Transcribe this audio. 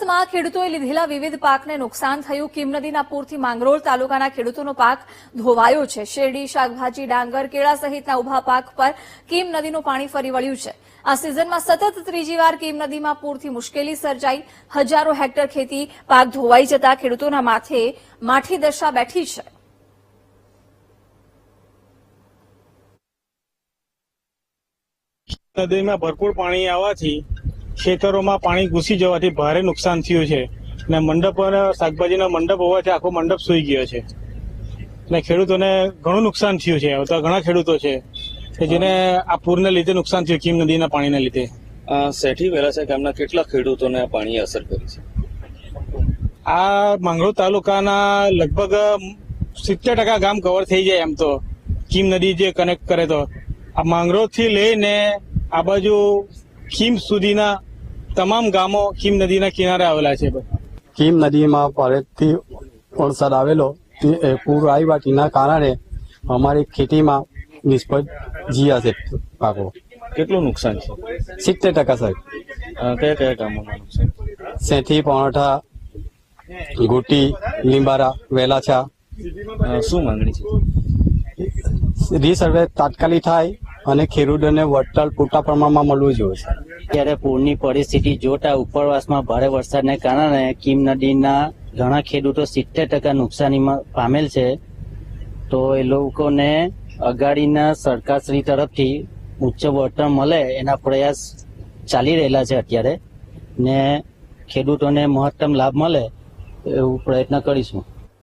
સુરતમાં ખેડૂતોએ લીધેલા વિવિધ પાકને નુકસાન થયું। કીમ નદીના પૂરથી માંગરોળ તાલુકાના ખેડૂતોનો પાક ધોવાયો છે। શેરડી, શાકભાજી, ડાંગર, કેળા સહિતના ઉભા પાક પર કીમ નદીનું પાણી ફરી વળ્યું છે। આ સિઝનમાં સતત ત્રીજી વાર કીમ નદીમાં પૂરથી મુશ્કેલી સર્જાઈ। હજારો હેક્ટર ખેતી પાક ધોવાઈ જતા ખેડૂતોના માથે માઠી દશા બેઠી છે। નદીમાં ભરપૂર પાણી આવવાથી ખેતરોમાં પાણી ઘૂસી જવાથી ભારે નુકસાન થયું છે અને મંડપ શાકભાજીનો મંડપ હોવાથી આખો મંડપ સૂઈ ગયો છે અને ખેડૂતોને ઘણું નુકસાન થયું છે। તો ઘણા ખેડૂતો છે કે જેને આ પૂરને લીધે નુકસાન થયું, કીમ નદીના પાણીને લીધે। સેઠી વેરાસા ગામના કેટલા ખેડૂતોને આ પાણીએ અસર કરી છે? આ માંગરોળ તાલુકાના લગભગ 70% ગામ કવર થઈ જાય એમ તો કીમ નદી જે કનેક્ટ કરે તો આ માંગરોળ થી લઈને આ બાજુ કીમ સુધીના તમામ ગામો કીમ નદીના કિનારે આવેલા છે। કીમ નદીમાં ભારેથી વરસાદ આવેલો પૂર આવ્યા તેના કારણે અમારી ખેતીમાં નિષ્ફળ ગયા છે પાકો। કેટલું નુકસાન છે? 70% સાહેબ। કયા કયા ગામોમાં નુકસાન? સેઠી, પોણઠા, ગોટી, લીંબારા, વેલાછા। શું માંગણી છે? રીસર્વે તાત્કાલિક થાય અને ખેડૂતોને વળતર પૂરતા પ્રમાણમાં મળવું જોઈએ। ત્યારે પૂરની પરિસ્થિતિ જોતા ઉપરવાસમાં ભારે વરસાદને કારણે કીમ નદીના ઘણા ખેડૂતો 70% નુકસાનીમાં પામેલ છે। તો એ લોકોને અગાડીના સરકારશ્રી તરફથી ઉચ્ચ વળતર મળે એના પ્રયાસ ચાલી રહેલા છે અત્યારે, ને ખેડૂતોને મહત્તમ લાભ મળે એવું પ્રયત્ન કરીશું।